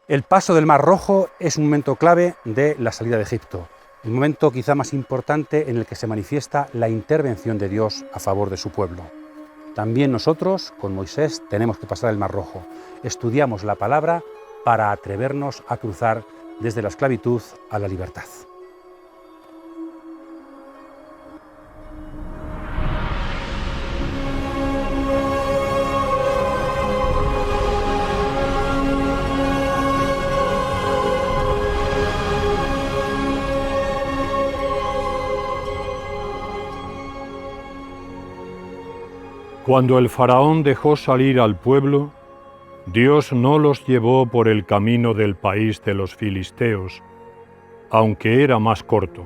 El paso del Mar Rojo es un momento clave de la salida de Egipto, el momento quizá más importante en el que se manifiesta la intervención de Dios a favor de su pueblo. También nosotros, con Moisés, tenemos que pasar el Mar Rojo. Estudiamos la palabra para atrevernos a cruzar desde la esclavitud a la libertad. Cuando el faraón dejó salir al pueblo, Dios no los llevó por el camino del país de los filisteos, aunque era más corto.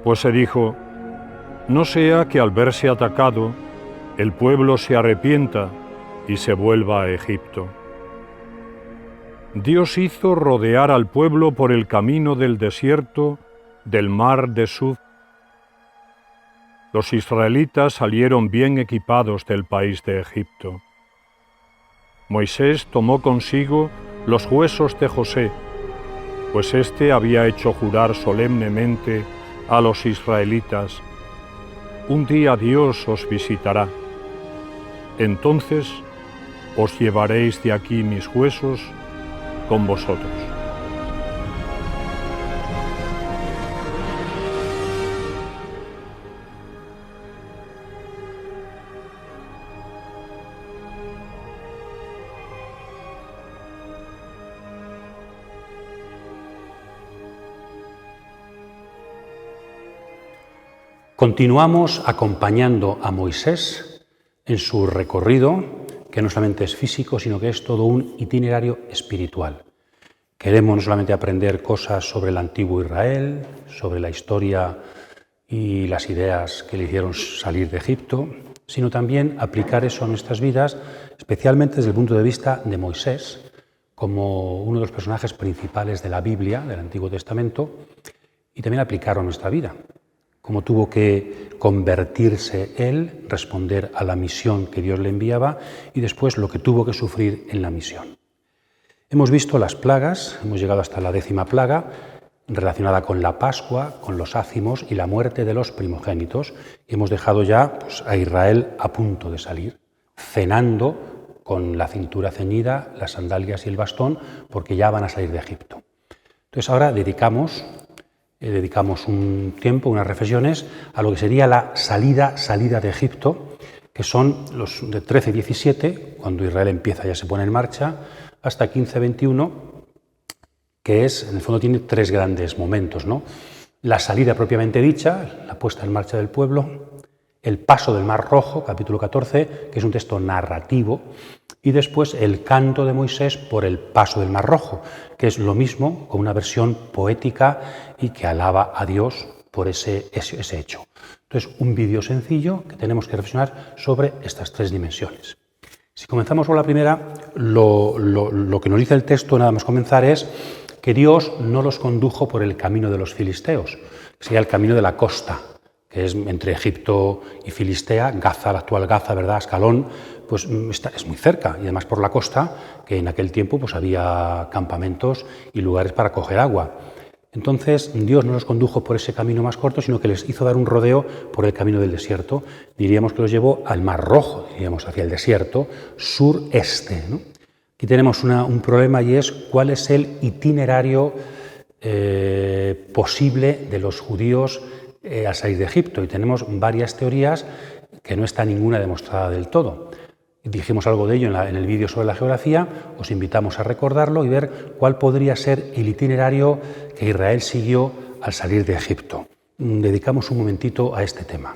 Pues se dijo, no sea que al verse atacado, el pueblo se arrepienta y se vuelva a Egipto. Dios hizo rodear al pueblo por el camino del desierto del mar de Suf. Los israelitas salieron bien equipados del país de Egipto. Moisés tomó consigo los huesos de José, pues éste había hecho jurar solemnemente a los israelitas, un día Dios os visitará. Entonces os llevaréis de aquí mis huesos con vosotros. Continuamos acompañando a Moisés en su recorrido, que no solamente es físico, sino que es todo un itinerario espiritual. Queremos no solamente aprender cosas sobre el antiguo Israel, sobre la historia y las ideas que le hicieron salir de Egipto, sino también aplicar eso a nuestras vidas, especialmente desde el punto de vista de Moisés, como uno de los personajes principales de la Biblia, del Antiguo Testamento, y también aplicarlo a nuestra vida. Cómo tuvo que convertirse él, responder a la misión que Dios le enviaba y después lo que tuvo que sufrir en la misión. Hemos visto las plagas, hemos llegado hasta la 10ª plaga, relacionada con la Pascua, con los ácimos y la muerte de los primogénitos. Y hemos dejado ya a Israel a punto de salir, cenando con la cintura ceñida, las sandalias y el bastón, porque ya van a salir de Egipto. Entonces ahora dedicamos un tiempo, unas reflexiones, a lo que sería la salida de Egipto, que son los de 13 y 17, cuando Israel empieza, ya se pone en marcha, hasta 15-21, que es, en el fondo tiene 3 grandes momentos, ¿no? La salida propiamente dicha, la puesta en marcha del pueblo, el paso del Mar Rojo, capítulo 14, que es un texto narrativo, y después el canto de Moisés por el paso del Mar Rojo, que es lo mismo, con una versión poética y que alaba a Dios por ese hecho. Entonces, un vídeo sencillo que tenemos que reflexionar sobre estas 3 dimensiones. Si comenzamos con la primera, lo que nos dice el texto, nada más comenzar, es que Dios no los condujo por el camino de los filisteos, que sería el camino de la costa, que es entre Egipto y Filistea, Gaza, la actual Gaza, ¿verdad? Ascalón, pues es muy cerca, y además por la costa, que en aquel tiempo pues había campamentos y lugares para coger agua. Entonces Dios no los condujo por ese camino más corto, sino que les hizo dar un rodeo por el camino del desierto. Diríamos que los llevó al Mar Rojo, diríamos hacia el desierto, sureste, ¿no? Aquí tenemos un problema y es cuál es el itinerario posible de los judíos al salir de Egipto. Y tenemos varias teorías que no está ninguna demostrada del todo. Dijimos algo de ello en el vídeo sobre la geografía, os invitamos a recordarlo y ver cuál podría ser el itinerario que Israel siguió al salir de Egipto. Dedicamos un momentito a este tema.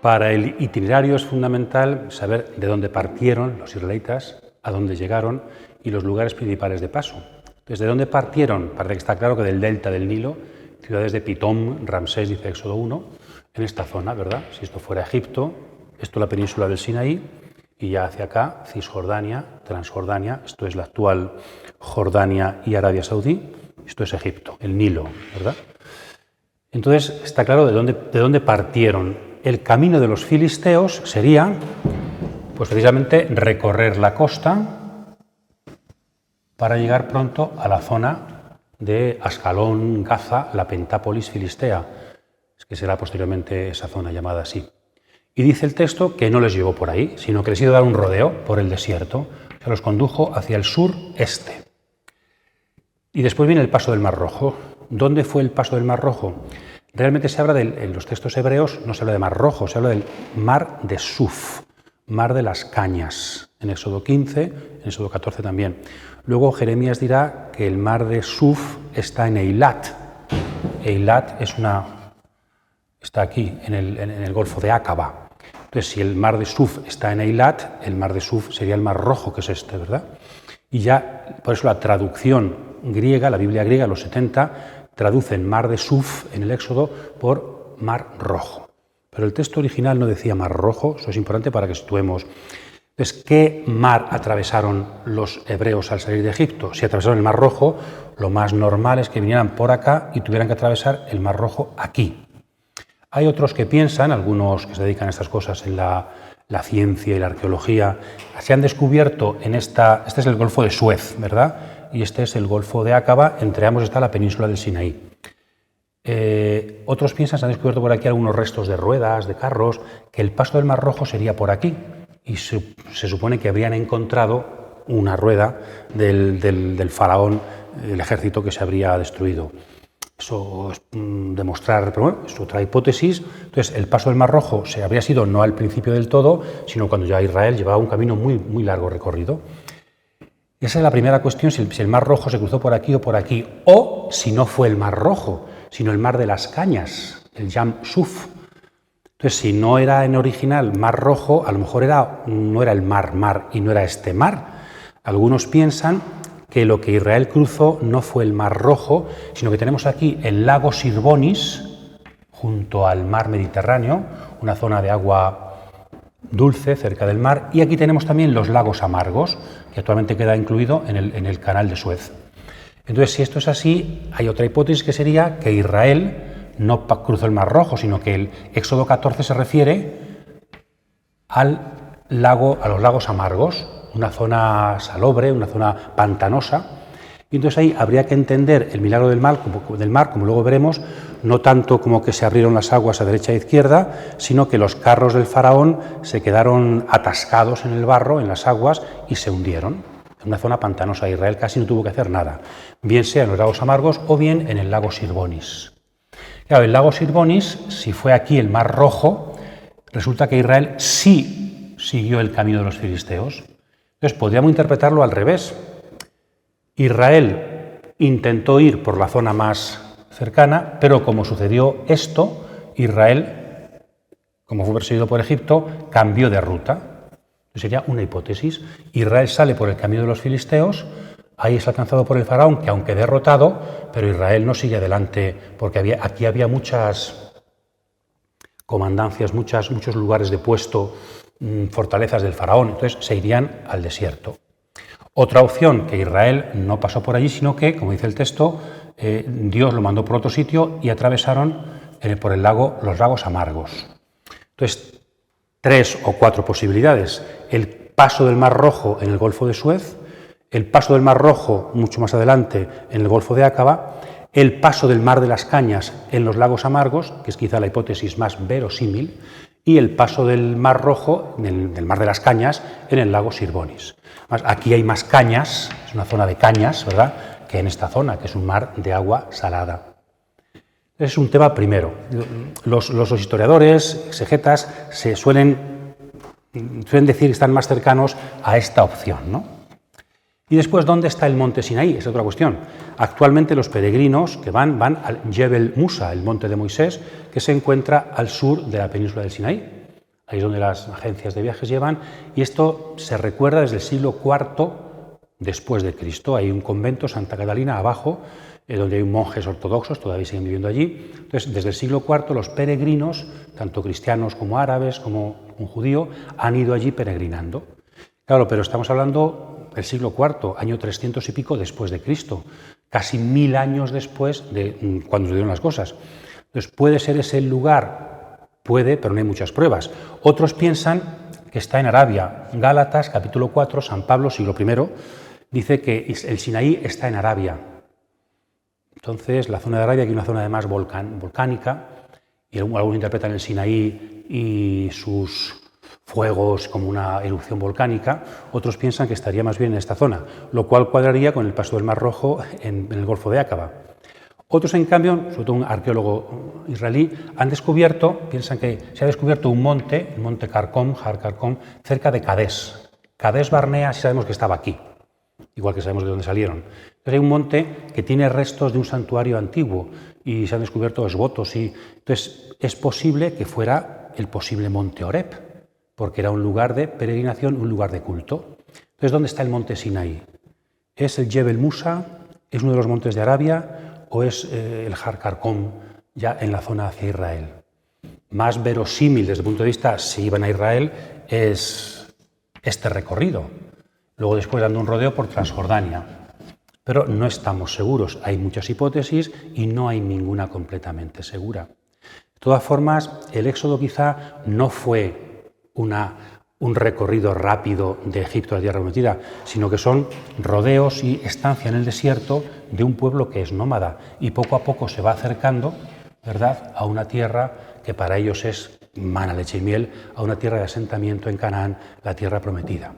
Para el itinerario es fundamental saber de dónde partieron los israelitas, a dónde llegaron y los lugares principales de paso. Entonces, ¿de dónde partieron? Parece que está claro que del delta del Nilo, ciudades de Pitom, Ramsés, dice Éxodo 1, en esta zona, ¿verdad? Si esto fuera Egipto, esto es la península del Sinaí, y ya hacia acá, Cisjordania, Transjordania, esto es la actual Jordania y Arabia Saudí, esto es Egipto, el Nilo, ¿verdad? Entonces, está claro de dónde partieron. El camino de los filisteos sería, pues precisamente, recorrer la costa para llegar pronto a la zona de Ascalón, Gaza, la Pentápolis filistea, que será posteriormente esa zona llamada así. Y dice el texto que no les llevó por ahí, sino que les hizo dar un rodeo por el desierto, que los condujo hacia el sur-este. Y después viene el paso del Mar Rojo. ¿Dónde fue el paso del Mar Rojo? Realmente se habla en los textos hebreos, no se habla de Mar Rojo, se habla del Mar de Suf, Mar de las Cañas, en Éxodo 15, en Éxodo 14 también. Luego Jeremías dirá que el Mar de Suf está en Eilat. Eilat está aquí, en el Golfo de Áqaba. Entonces, si el Mar de Suf está en Eilat, el Mar de Suf sería el Mar Rojo, que es este, ¿verdad? Y ya, por eso la traducción griega, la Biblia griega, los 70, traducen Mar de Suf en el Éxodo por Mar Rojo. Pero el texto original no decía Mar Rojo, eso es importante para que situemos. Entonces, ¿qué mar atravesaron los hebreos al salir de Egipto? Si atravesaron el Mar Rojo, lo más normal es que vinieran por acá y tuvieran que atravesar el Mar Rojo aquí. Hay otros que piensan, algunos que se dedican a estas cosas en la ciencia y la arqueología, se han descubierto este es el Golfo de Suez, ¿verdad? Y este es el Golfo de Áqaba, entre ambos está la península del Sinaí. Otros piensan, se han descubierto por aquí algunos restos de ruedas, de carros, que el paso del Mar Rojo sería por aquí, y se supone que habrían encontrado una rueda del faraón, el ejército que se habría destruido. Eso es demostrar, pero bueno, es otra hipótesis. Entonces, el paso del Mar Rojo se habría sido no al principio del todo, sino cuando ya Israel llevaba un camino muy, muy largo recorrido. Esa es la primera cuestión, si el Mar Rojo se cruzó por aquí, o si no fue el Mar Rojo, sino el Mar de las Cañas, el Yam Suf. Entonces, si no era en original Mar Rojo, a lo mejor no era el mar y no era este mar. Algunos piensan que lo que Israel cruzó no fue el Mar Rojo, sino que tenemos aquí el lago Sirbonis, junto al mar Mediterráneo, una zona de agua dulce cerca del mar, y aquí tenemos también los lagos amargos, que actualmente queda incluido en el canal de Suez. Entonces, si esto es así, hay otra hipótesis que sería que Israel no cruzó el Mar Rojo, sino que el Éxodo 14 se refiere a los lagos amargos, una zona salobre, una zona pantanosa, y entonces ahí habría que entender el milagro del mar, como luego veremos, no tanto como que se abrieron las aguas a derecha e izquierda, sino que los carros del faraón se quedaron atascados en el barro, en las aguas, y se hundieron. En una zona pantanosa, Israel casi no tuvo que hacer nada, bien sea en los lagos amargos o bien en el lago Sirbonis. Claro, el lago Sirbonis, si fue aquí el Mar Rojo, resulta que Israel sí siguió el camino de los filisteos. Entonces, podríamos interpretarlo al revés. Israel intentó ir por la zona más cercana, pero como sucedió esto, Israel, como fue perseguido por Egipto, cambió de ruta. Sería una hipótesis. Israel sale por el camino de los filisteos, ahí es alcanzado por el faraón, que aunque derrotado, pero Israel no sigue adelante, porque aquí había muchas comandancias, muchos lugares de puesto, fortalezas del faraón, entonces se irían al desierto. Otra opción, que Israel no pasó por allí, sino que, como dice el texto, Dios lo mandó por otro sitio y atravesaron por el lago los lagos amargos. Entonces, 3 o 4 posibilidades: el paso del Mar Rojo en el Golfo de Suez, el paso del Mar Rojo mucho más adelante en el Golfo de Áqaba, el paso del Mar de las Cañas en los lagos amargos, que es quizá la hipótesis más verosímil, y el paso del Mar Rojo, del Mar de las Cañas, en el lago Sirbonis. Aquí hay más cañas, es una zona de cañas, ¿verdad?, que en esta zona, que es un mar de agua salada. Es un tema primero. Los historiadores, exegetas, suelen decir que están más cercanos a esta opción, ¿no? Y después, ¿dónde está el monte Sinaí? Es otra cuestión. Actualmente los peregrinos que van al Jebel Musa, el monte de Moisés, que se encuentra al sur de la península del Sinaí. Ahí es donde las agencias de viajes llevan, y esto se recuerda desde el siglo IV después de Cristo. Hay un convento, Santa Catalina, abajo, donde hay monjes ortodoxos, todavía siguen viviendo allí. Entonces, desde el siglo IV, los peregrinos, tanto cristianos como árabes, como un judío, han ido allí peregrinando. Claro, pero estamos hablando del siglo IV, año 300 y pico después de Cristo, casi 1000 años después de cuando se dieron las cosas. Entonces, ¿puede ser ese el lugar? Puede, pero no hay muchas pruebas. Otros piensan que está en Arabia. Gálatas, capítulo 4, San Pablo, siglo I, dice que el Sinaí está en Arabia. Entonces, la zona de Arabia, que es una zona además volcánica, y algunos interpretan el Sinaí y sus fuegos como una erupción volcánica, otros piensan que estaría más bien en esta zona, lo cual cuadraría con el paso del Mar Rojo en el Golfo de Aqaba. Otros, en cambio, sobre todo un arqueólogo israelí, han descubierto, piensan que se ha descubierto un monte, el monte Karkom, Har Karkom, cerca de Cades. Cades Barnea, sí sabemos que estaba aquí, igual que sabemos de dónde salieron. Entonces hay un monte que tiene restos de un santuario antiguo y se han descubierto esbotos. Entonces es posible que fuera el posible monte Horeb, porque era un lugar de peregrinación, un lugar de culto. Entonces, ¿dónde está el monte Sinaí? ¿Es el Jebel Musa? ¿Es uno de los montes de Arabia? ¿O es el Har Karkom, ya en la zona hacia Israel? Más verosímil desde el punto de vista, si iban a Israel, es este recorrido. Luego después dando un rodeo por Transjordania. Pero no estamos seguros. Hay muchas hipótesis y no hay ninguna completamente segura. De todas formas, el éxodo quizá no fue un recorrido rápido de Egipto a la tierra prometida, sino que son rodeos y estancia en el desierto de un pueblo que es nómada y poco a poco se va acercando, ¿verdad?, a una tierra que para ellos es mana, leche y miel, a una tierra de asentamiento en Canaán, la tierra prometida.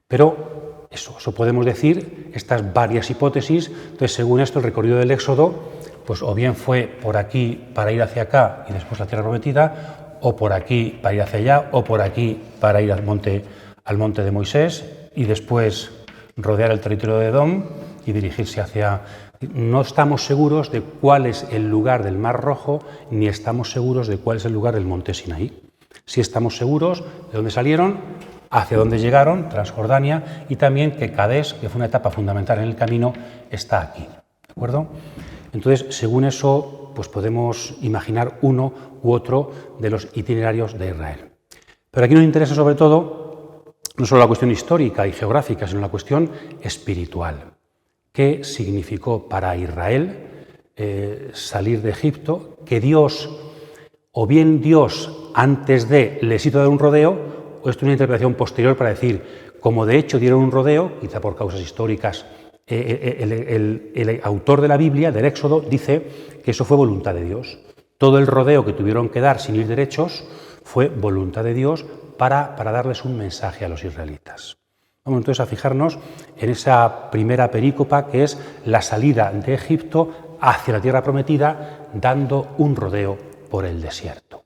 Pero eso podemos decir, estas varias hipótesis. Entonces, según esto, el recorrido del éxodo, pues o bien fue por aquí para ir hacia acá y después la tierra prometida, o por aquí para ir hacia allá, o por aquí para ir al monte de Moisés y después rodear el territorio de Edom y dirigirse hacia... No estamos seguros de cuál es el lugar del Mar Rojo, ni estamos seguros de cuál es el lugar del monte Sinaí. Sí estamos seguros de dónde salieron, hacia dónde llegaron, Transjordania, y también que Cades, que fue una etapa fundamental en el camino, está aquí. ¿De acuerdo? Entonces, según eso, pues podemos imaginar uno u otro de los itinerarios de Israel. Pero aquí nos interesa sobre todo no solo la cuestión histórica y geográfica, sino la cuestión espiritual. ¿Qué significó para Israel salir de Egipto? Que Dios, o bien Dios antes de les hizo dar un rodeo, o esto es una interpretación posterior para decir, como de hecho dieron un rodeo, quizá por causas históricas, el autor de la Biblia, del Éxodo, dice que eso fue voluntad de Dios. Todo el rodeo que tuvieron que dar sin ir derechos fue voluntad de Dios para darles un mensaje a los israelitas. Vamos entonces a fijarnos en esa primera perícopa, que es la salida de Egipto hacia la tierra prometida, dando un rodeo por el desierto.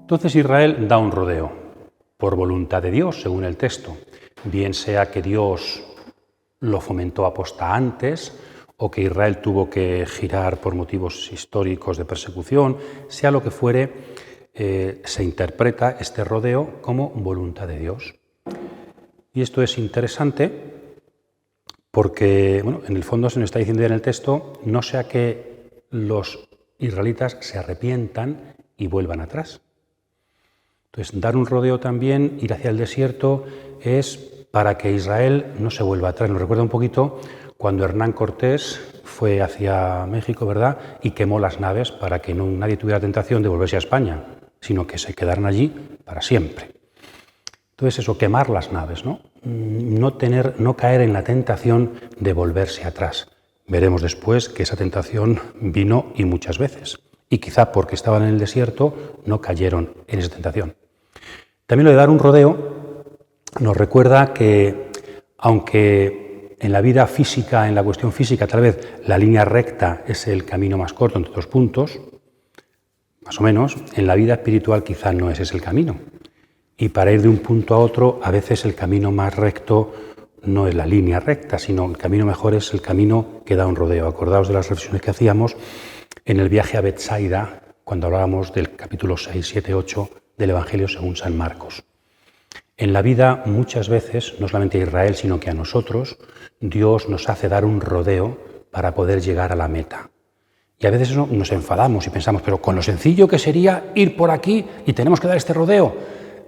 Entonces Israel da un rodeo, por voluntad de Dios, según el texto, bien sea que Dios lo fomentó aposta antes, o que Israel tuvo que girar por motivos históricos de persecución, sea lo que fuere, se interpreta este rodeo como voluntad de Dios. Y esto es interesante porque, bueno, en el fondo se nos está diciendo en el texto, no sea que los israelitas se arrepientan y vuelvan atrás. Entonces, dar un rodeo también, ir hacia el desierto, es para que Israel no se vuelva atrás. Nos recuerda un poquito cuando Hernán Cortés fue hacia México, ¿verdad?, y quemó las naves para que nadie tuviera tentación de volverse a España, sino que se quedaran allí para siempre. Entonces, eso, quemar las naves, ¿no? No caer en la tentación de volverse atrás. Veremos después que esa tentación vino y muchas veces. Y quizá porque estaban en el desierto no cayeron en esa tentación. También lo de dar un rodeo nos recuerda que, aunque en la vida física, en la cuestión física, tal vez la línea recta es el camino más corto entre dos puntos, más o menos. En la vida espiritual quizá no ese es el camino. Y para ir de un punto a otro, a veces el camino más recto no es la línea recta, sino el camino mejor es el camino que da un rodeo. Acordaos de las reflexiones que hacíamos en el viaje a Betsaida, cuando hablábamos del capítulo 6, 7, 8 del Evangelio según San Marcos. En la vida muchas veces, no solamente a Israel, sino que a nosotros, Dios nos hace dar un rodeo para poder llegar a la meta. Y a veces nos enfadamos y pensamos, pero con lo sencillo que sería ir por aquí y tenemos que dar este rodeo.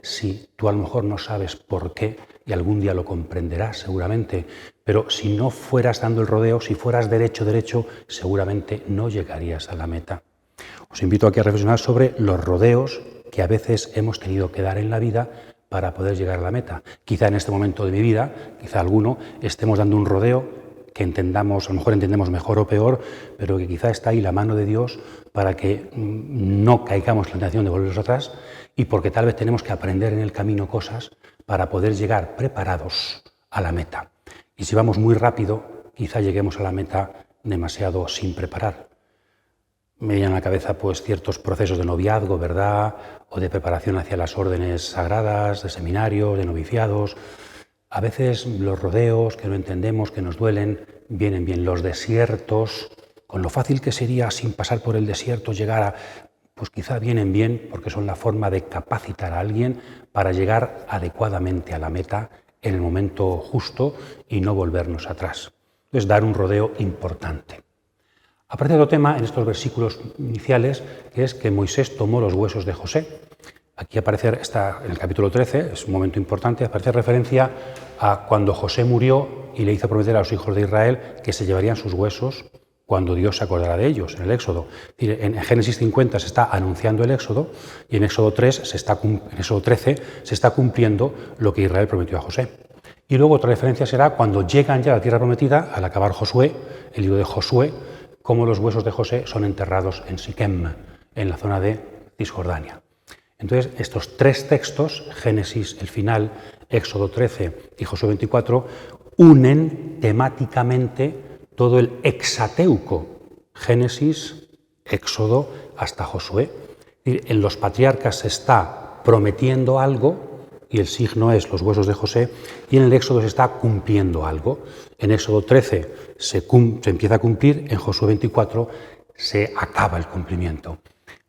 Sí, tú a lo mejor no sabes por qué y algún día lo comprenderás seguramente, pero si no fueras dando el rodeo, si fueras derecho, seguramente no llegarías a la meta. Os invito aquí a reflexionar sobre los rodeos que a veces hemos tenido que dar en la vida para poder llegar a la meta. Quizá en este momento de mi vida, quizá alguno, estemos dando un rodeo que entendamos, a lo mejor entendemos mejor o peor, pero que quizá está ahí la mano de Dios para que no caigamos en la tentación de volvernos atrás y porque tal vez tenemos que aprender en el camino cosas para poder llegar preparados a la meta. Y si vamos muy rápido, quizá lleguemos a la meta demasiado sin preparar. Me vienen a la cabeza pues ciertos procesos de noviazgo, ¿verdad? O de preparación hacia las órdenes sagradas, de seminarios, de noviciados. A veces los rodeos que no entendemos, que nos duelen, vienen bien. Los desiertos, con lo fácil que sería sin pasar por el desierto llegar a... pues quizá vienen bien porque son la forma de capacitar a alguien para llegar adecuadamente a la meta en el momento justo y no volvernos atrás. Es dar un rodeo importante. Aparece otro tema en estos versículos iniciales, que es que Moisés tomó los huesos de José. Aquí aparece, está en el capítulo 13, es un momento importante, aparece referencia a cuando José murió y le hizo prometer a los hijos de Israel que se llevarían sus huesos cuando Dios se acordara de ellos, en el Éxodo. En Génesis 50 se está anunciando el Éxodo y en Éxodo 13 se está cumpliendo lo que Israel prometió a José. Y luego otra referencia será cuando llegan ya a la tierra prometida, al acabar Josué, el libro de Josué, cómo los huesos de José son enterrados en Siquem, en la zona de Cisjordania. Entonces, estos tres textos, Génesis, el final, Éxodo 13 y Josué 24, unen temáticamente todo el Hexateuco, Génesis, Éxodo hasta Josué. En los patriarcas se está prometiendo algo, y el signo es los huesos de José, y en el Éxodo se está cumpliendo algo. En Éxodo 13 se empieza a cumplir, en Josué 24 se acaba el cumplimiento.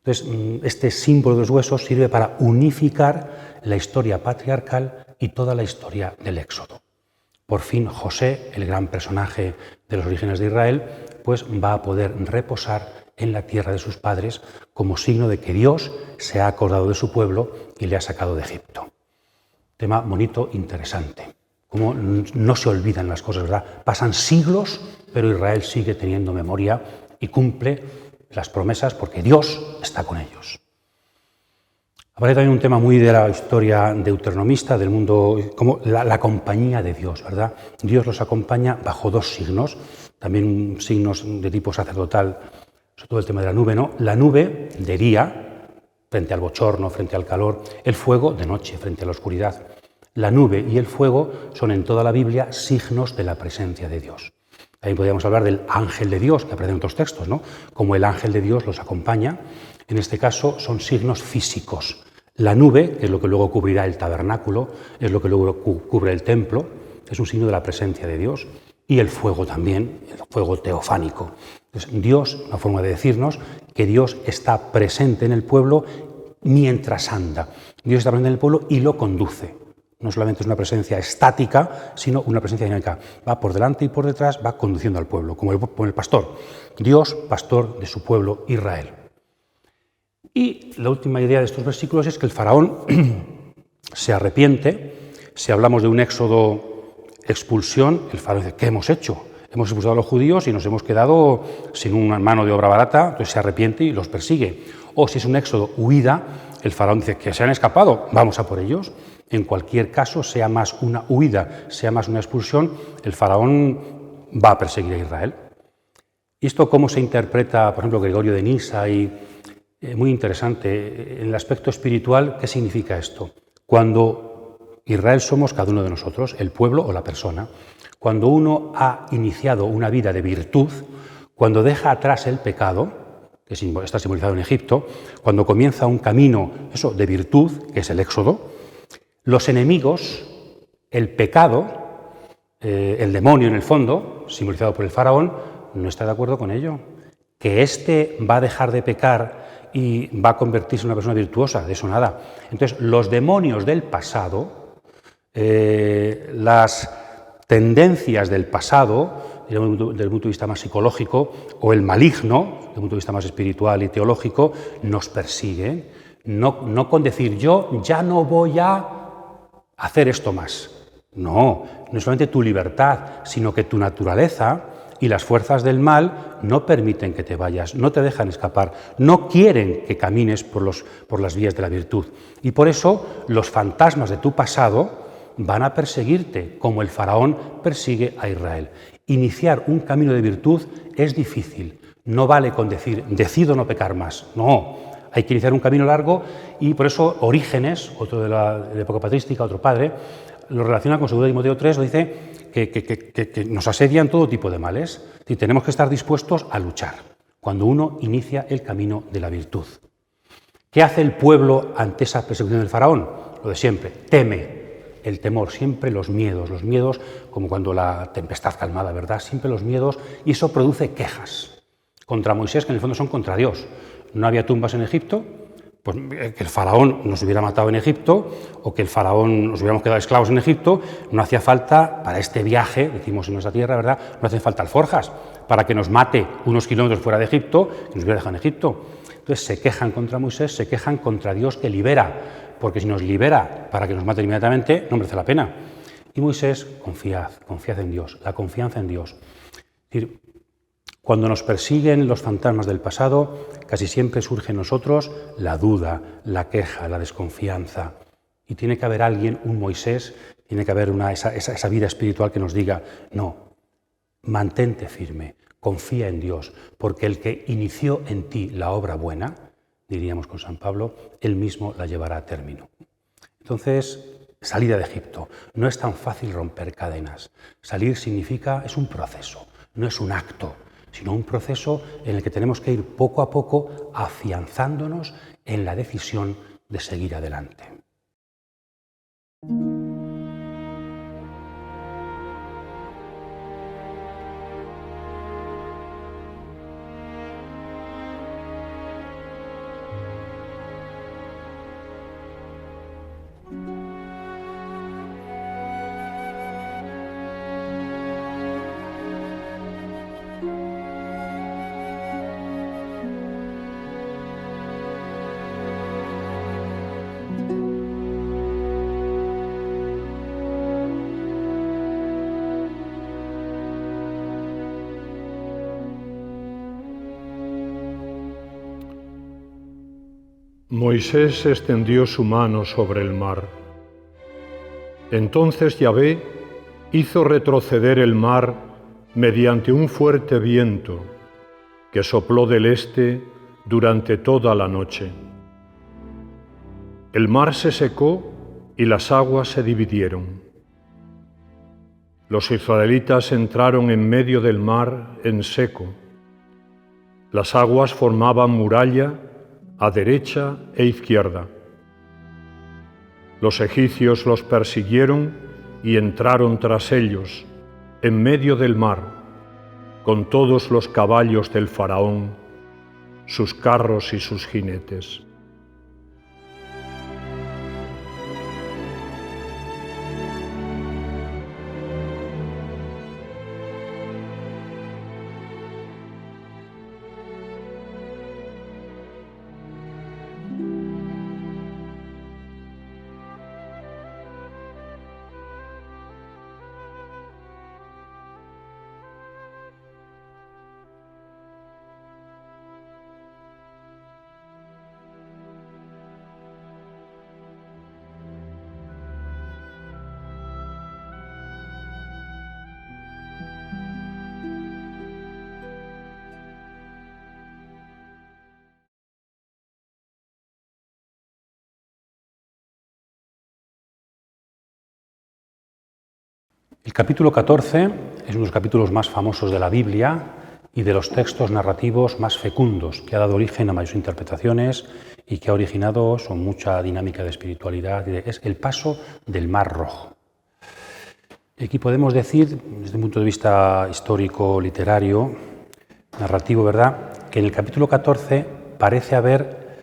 Entonces, este símbolo de los huesos sirve para unificar la historia patriarcal y toda la historia del Éxodo. Por fin José, el gran personaje de los orígenes de Israel, pues va a poder reposar en la tierra de sus padres como signo de que Dios se ha acordado de su pueblo y le ha sacado de Egipto. Tema bonito, interesante. Como no se olvidan las cosas, ¿verdad? Pasan siglos, pero Israel sigue teniendo memoria y cumple las promesas porque Dios está con ellos. Aparece también un tema muy de la historia deuteronomista, del mundo, como la compañía de Dios, ¿verdad? Dios los acompaña bajo dos signos, también signos de tipo sacerdotal, sobre todo el tema de la nube, ¿no? La nube de día, frente al bochorno, frente al calor, el fuego de noche, frente a la oscuridad. La nube y el fuego son en toda la Biblia signos de la presencia de Dios. También podríamos hablar del ángel de Dios, que aparece en otros textos, ¿no? Como el ángel de Dios los acompaña. En este caso son signos físicos. La nube, que es lo que luego cubrirá el tabernáculo, es lo que luego cubre el templo, es un signo de la presencia de Dios. Y el fuego también, el fuego teofánico. Entonces, Dios, una forma de decirnos que Dios está presente en el pueblo mientras anda. Dios está presente en el pueblo y lo conduce. No solamente es una presencia estática, sino una presencia dinámica. Va por delante y por detrás, va conduciendo al pueblo, como el pastor. Dios, pastor de su pueblo Israel. Y la última idea de estos versículos es que el faraón se arrepiente. Si hablamos de un éxodo expulsión, el faraón dice, ¿qué hemos hecho? Hemos expulsado a los judíos y nos hemos quedado sin una mano de obra barata, entonces se arrepiente y los persigue. O si es un éxodo huida, el faraón dice que se han escapado, vamos a por ellos. En cualquier caso, sea más una huida, sea más una expulsión, el faraón va a perseguir a Israel. ¿Y esto cómo se interpreta, por ejemplo, Gregorio de Nisa? Muy interesante, en el aspecto espiritual, ¿qué significa esto? Cuando Israel somos cada uno de nosotros, el pueblo o la persona. Cuando uno ha iniciado una vida de virtud, cuando deja atrás el pecado, que está simbolizado en Egipto, cuando comienza un camino de virtud, que es el éxodo, los enemigos, el pecado, el demonio en el fondo, simbolizado por el faraón, no está de acuerdo con ello. Que éste va a dejar de pecar y va a convertirse en una persona virtuosa, de eso nada. Entonces, los demonios del pasado, las tendencias del pasado, desde el punto de vista más psicológico, o el maligno, desde el punto de vista más espiritual y teológico, nos persiguen. No con decir yo ya no voy a hacer esto más. No es solamente tu libertad, sino que tu naturaleza y las fuerzas del mal no permiten que te vayas, no te dejan escapar, no quieren que camines por las vías de la virtud. Y por eso los fantasmas de tu pasado van a perseguirte, como el faraón persigue a Israel. Iniciar un camino de virtud es difícil. No vale con decir, decido no pecar más. No, hay que iniciar un camino largo y por eso Orígenes, otro de la época patrística, otro padre, lo relaciona con 2 Timoteo 3, lo dice que nos asedian todo tipo de males y tenemos que estar dispuestos a luchar cuando uno inicia el camino de la virtud. ¿Qué hace el pueblo ante esa persecución del faraón? Lo de siempre, teme. El temor, siempre los miedos como cuando la tempestad calmada, ¿verdad? Siempre los miedos, y eso produce quejas contra Moisés, que en el fondo son contra Dios. No había tumbas en Egipto, pues que el faraón nos hubiera matado en Egipto o que el faraón nos hubiéramos quedado esclavos en Egipto, no hacía falta para este viaje, decimos en nuestra tierra, ¿verdad? No hacen falta alforjas para que nos mate unos kilómetros fuera de Egipto, que nos hubiera dejado en Egipto. Entonces se quejan contra Moisés, se quejan contra Dios que libera, porque si nos libera para que nos maten inmediatamente, no merece la pena. Y Moisés, confiad en Dios, la confianza en Dios. Es decir, cuando nos persiguen los fantasmas del pasado, casi siempre surge en nosotros la duda, la queja, la desconfianza. Y tiene que haber alguien, un Moisés, tiene que haber esa vida espiritual que nos diga, no, mantente firme, confía en Dios, porque el que inició en ti la obra buena, diríamos con San Pablo, él mismo la llevará a término. Entonces, salida de Egipto. No es tan fácil romper cadenas. Salir es un proceso, no es un acto, sino un proceso en el que tenemos que ir poco a poco afianzándonos en la decisión de seguir adelante. Moisés extendió su mano sobre el mar. Entonces Yahvé hizo retroceder el mar mediante un fuerte viento que sopló del este durante toda la noche. El mar se secó y las aguas se dividieron. Los israelitas entraron en medio del mar en seco. Las aguas formaban muralla a derecha e izquierda. Los egipcios los persiguieron y entraron tras ellos, en medio del mar, con todos los caballos del faraón, sus carros y sus jinetes. El capítulo 14 es uno de los capítulos más famosos de la Biblia y de los textos narrativos más fecundos, que ha dado origen a mayores interpretaciones y que ha originado mucha dinámica de espiritualidad. Es el paso del Mar Rojo. Aquí podemos decir, desde un punto de vista histórico, literario, narrativo, ¿verdad?, que en el capítulo 14 parece haber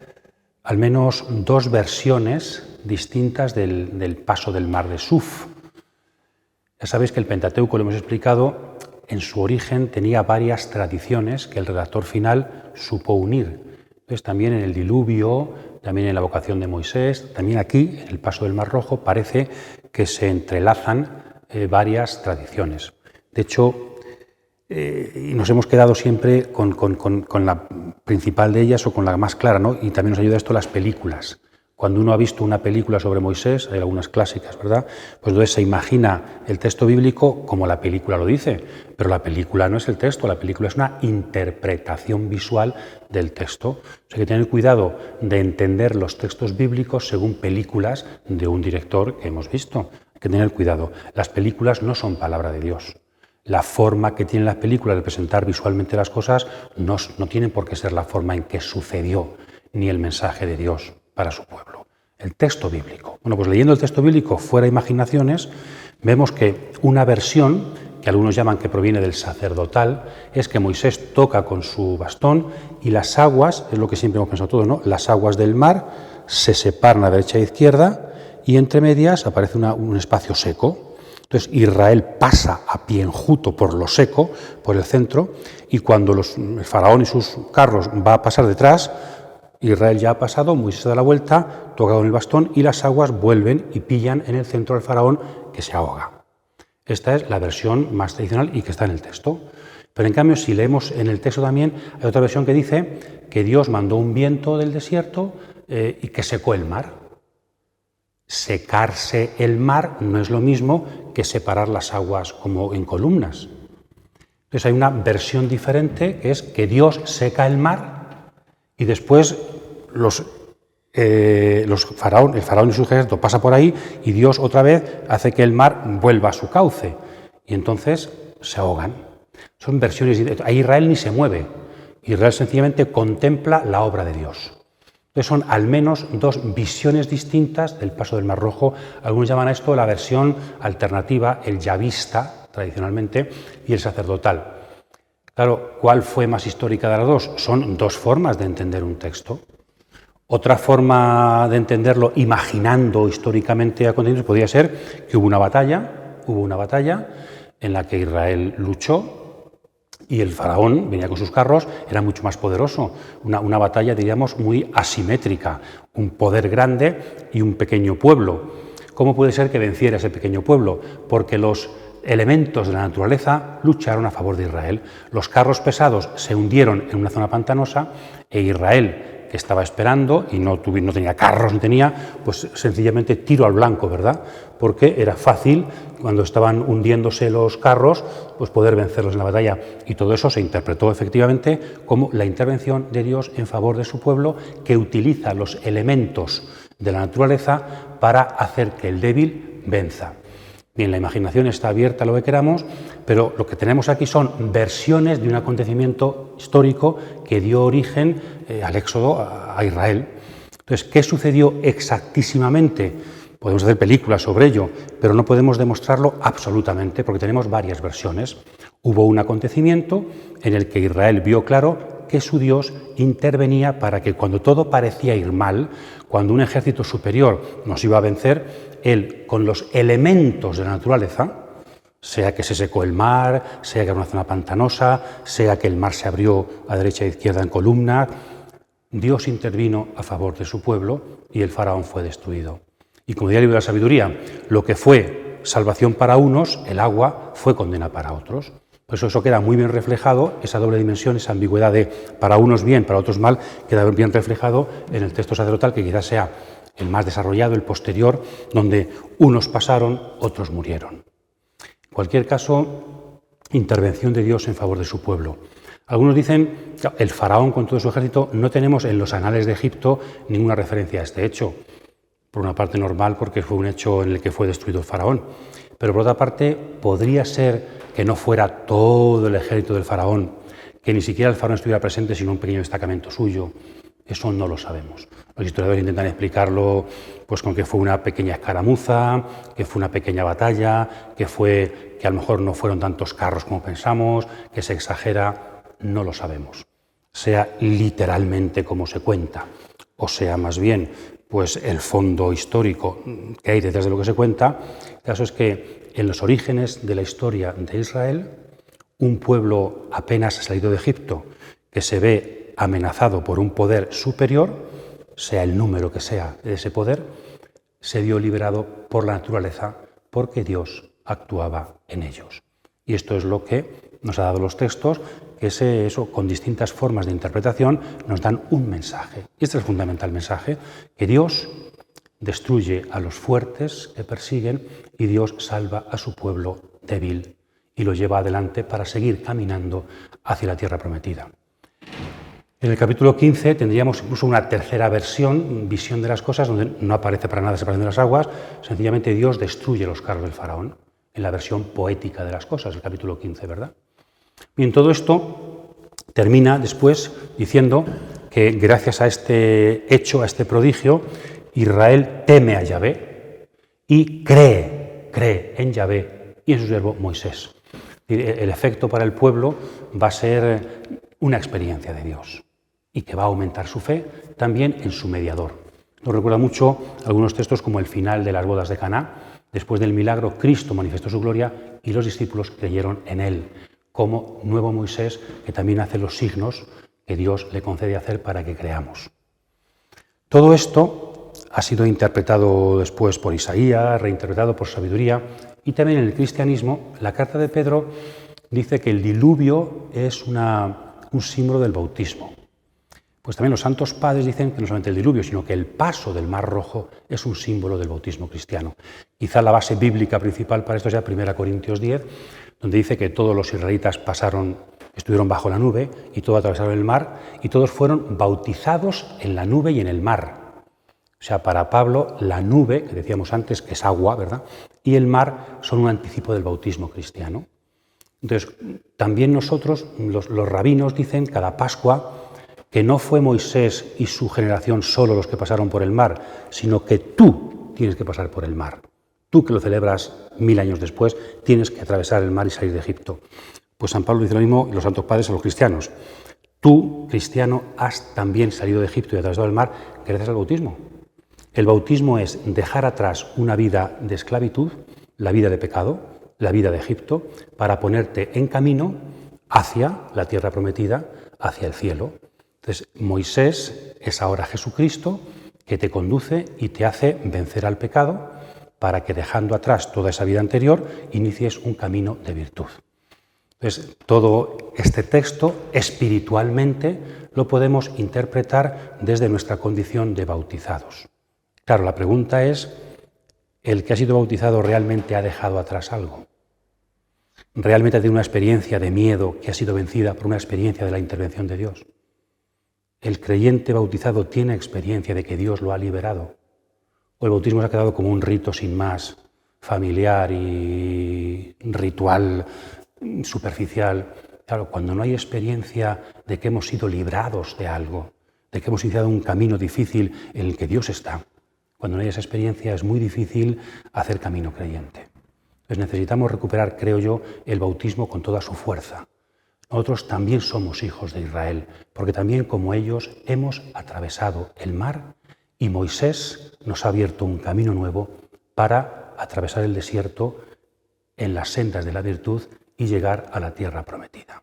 al menos dos versiones distintas del paso del Mar de Suf. Ya sabéis que el Pentateuco, lo hemos explicado, en su origen tenía varias tradiciones que el redactor final supo unir. Entonces, también en el diluvio, también en la vocación de Moisés, también aquí, en el paso del Mar Rojo, parece que se entrelazan varias tradiciones. De hecho, nos hemos quedado siempre con la principal de ellas o con la más clara, ¿no? Y también nos ayuda esto las películas. Cuando uno ha visto una película sobre Moisés, hay algunas clásicas, ¿verdad?, pues entonces se imagina el texto bíblico como la película lo dice, pero la película no es el texto, la película es una interpretación visual del texto. O sea, hay que tener cuidado de entender los textos bíblicos según películas de un director que hemos visto. Hay que tener cuidado. Las películas no son palabra de Dios. La forma que tienen las películas de presentar visualmente las cosas no tienen por qué ser la forma en que sucedió, ni el mensaje de Dios para su pueblo. El texto bíblico. Bueno, pues leyendo el texto bíblico fuera imaginaciones, vemos que una versión, que algunos llaman que proviene del sacerdotal, es que Moisés toca con su bastón y las aguas, es lo que siempre hemos pensado todos, ¿no?, las aguas del mar se separan a derecha e izquierda y entre medias aparece un espacio seco. Entonces Israel pasa a pie enjuto por lo seco, por el centro, y cuando el faraón y sus carros va a pasar detrás, Israel ya ha pasado, Moisés da la vuelta, toca con el bastón y las aguas vuelven y pillan en el centro al faraón, que se ahoga. Esta es la versión más tradicional y que está en el texto. Pero en cambio, si leemos en el texto también, hay otra versión que dice que Dios mandó un viento del desierto y que secó el mar. Secarse el mar no es lo mismo que separar las aguas como en columnas. Entonces hay una versión diferente, que es que Dios seca el mar y después el faraón y su ejército pasa por ahí y Dios otra vez hace que el mar vuelva a su cauce y entonces se ahogan. Son versiones. Ahí Israel ni se mueve. Israel sencillamente contempla la obra de Dios. Entonces son al menos dos visiones distintas del paso del Mar Rojo. Algunos llaman a esto la versión alternativa, el yavista, tradicionalmente, y el sacerdotal. Claro, ¿cuál fue más histórica de las dos? Son dos formas de entender un texto. Otra forma de entenderlo, imaginando históricamente acontecimientos, podría ser que hubo una batalla en la que Israel luchó y el faraón venía con sus carros, era mucho más poderoso. Una batalla, diríamos, muy asimétrica, un poder grande y un pequeño pueblo. ¿Cómo puede ser que venciera ese pequeño pueblo? Porque los elementos de la naturaleza lucharon a favor de Israel. Los carros pesados se hundieron en una zona pantanosa e Israel, que estaba esperando y no tenía carros, pues sencillamente tiro al blanco, ¿verdad? Porque era fácil, cuando estaban hundiéndose los carros, pues poder vencerlos en la batalla. Y todo eso se interpretó efectivamente como la intervención de Dios en favor de su pueblo, que utiliza los elementos de la naturaleza para hacer que el débil venza. Bien, la imaginación está abierta a lo que queramos, pero lo que tenemos aquí son versiones de un acontecimiento histórico que dio origen al éxodo a Israel. Entonces, ¿qué sucedió exactísimamente? Podemos hacer películas sobre ello, pero no podemos demostrarlo absolutamente porque tenemos varias versiones. Hubo un acontecimiento en el que Israel vio claro que su Dios intervenía para que cuando todo parecía ir mal, cuando un ejército superior nos iba a vencer, Él, con los elementos de la naturaleza, sea que se secó el mar, sea que era una zona pantanosa, sea que el mar se abrió a derecha e izquierda en columna, Dios intervino a favor de su pueblo y el faraón fue destruido. Y como diría el libro de la sabiduría, lo que fue salvación para unos, el agua, fue condena para otros. Por eso queda muy bien reflejado, esa doble dimensión, esa ambigüedad de para unos bien, para otros mal, queda bien reflejado en el texto sacerdotal, que quizás sea el más desarrollado, el posterior, donde unos pasaron, otros murieron. En cualquier caso, intervención de Dios en favor de su pueblo. Algunos dicen, el faraón con todo su ejército, no tenemos en los anales de Egipto ninguna referencia a este hecho. Por una parte normal, porque fue un hecho en el que fue destruido el faraón. Pero por otra parte, podría ser que no fuera todo el ejército del faraón, que ni siquiera el faraón estuviera presente, sino un pequeño destacamento suyo. Eso no lo sabemos. Los historiadores intentan explicarlo pues, con que fue una pequeña escaramuza, que fue una pequeña batalla, que a lo mejor no fueron tantos carros como pensamos, que se exagera. No lo sabemos. Sea literalmente como se cuenta, o sea más bien pues el fondo histórico que hay detrás de lo que se cuenta. El caso es que en los orígenes de la historia de Israel, un pueblo apenas salido de Egipto, que se ve amenazado por un poder superior, sea el número que sea de ese poder, se vio liberado por la naturaleza porque Dios actuaba en ellos. Y esto es lo que nos ha dado los textos, que eso, con distintas formas de interpretación, nos dan un mensaje. Y este es el fundamental mensaje, que Dios destruye a los fuertes que persiguen y Dios salva a su pueblo débil y lo lleva adelante para seguir caminando hacia la tierra prometida. En el capítulo 15 tendríamos incluso una tercera visión de las cosas, donde no aparece para nada separación de las aguas, sencillamente Dios destruye los carros del faraón, en la versión poética de las cosas, el capítulo 15, ¿verdad? Bien, todo esto termina después diciendo que gracias a este hecho, a este prodigio, Israel teme a Yahvé y cree en Yahvé y en su siervo Moisés. El efecto para el pueblo va a ser una experiencia de Dios y que va a aumentar su fe también en su mediador. Nos recuerda mucho algunos textos como el final de las bodas de Caná. Después del milagro, Cristo manifestó su gloria y los discípulos creyeron en él, como nuevo Moisés, que también hace los signos que Dios le concede hacer para que creamos. Todo esto ha sido interpretado después por Isaías, reinterpretado por sabiduría, y también en el cristianismo la carta de Pedro dice que el diluvio es un símbolo del bautismo. Pues también los santos padres dicen que no solamente el diluvio, sino que el paso del Mar Rojo es un símbolo del bautismo cristiano. Quizá la base bíblica principal para esto sea 1 Corintios 10, donde dice que todos los israelitas estuvieron bajo la nube y todos atravesaron el mar y todos fueron bautizados en la nube y en el mar. O sea, para Pablo, la nube, que decíamos antes que es agua, ¿verdad?, y el mar son un anticipo del bautismo cristiano. Entonces, también nosotros, los rabinos dicen cada Pascua, que no fue Moisés y su generación solo los que pasaron por el mar, sino que tú tienes que pasar por el mar. Tú, que lo celebras 1000 años después, tienes que atravesar el mar y salir de Egipto. Pues San Pablo dice lo mismo y los santos padres a los cristianos. Tú, cristiano, has también salido de Egipto y atravesado el mar gracias al bautismo. El bautismo es dejar atrás una vida de esclavitud, la vida de pecado, la vida de Egipto, para ponerte en camino hacia la tierra prometida, hacia el cielo. Entonces, Moisés es ahora Jesucristo que te conduce y te hace vencer al pecado para que, dejando atrás toda esa vida anterior, inicies un camino de virtud. Entonces, todo este texto espiritualmente lo podemos interpretar desde nuestra condición de bautizados. Claro, la pregunta es, ¿el que ha sido bautizado realmente ha dejado atrás algo? ¿Realmente ha tenido una experiencia de miedo que ha sido vencida por una experiencia de la intervención de Dios? ¿El creyente bautizado tiene experiencia de que Dios lo ha liberado? ¿O el bautismo se ha quedado como un rito sin más, familiar y ritual superficial? Claro, cuando no hay experiencia de que hemos sido librados de algo, de que hemos iniciado un camino difícil en el que Dios está, cuando no hay esa experiencia es muy difícil hacer camino creyente. Entonces necesitamos recuperar, creo yo, el bautismo con toda su fuerza. Nosotros también somos hijos de Israel, porque también como ellos hemos atravesado el mar y Moisés nos ha abierto un camino nuevo para atravesar el desierto en las sendas de la virtud y llegar a la tierra prometida.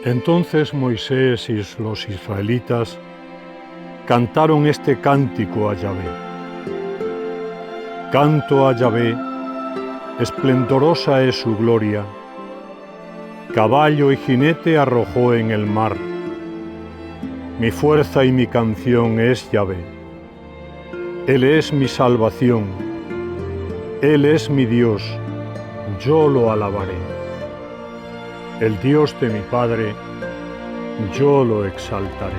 Entonces Moisés y los israelitas cantaron este cántico a Yahvé. Canto a Yahvé, esplendorosa es su gloria. Caballo y jinete arrojó en el mar. Mi fuerza y mi canción es Yahvé. Él es mi salvación. Él es mi Dios. Yo lo alabaré. El Dios de mi Padre, yo lo exaltaré.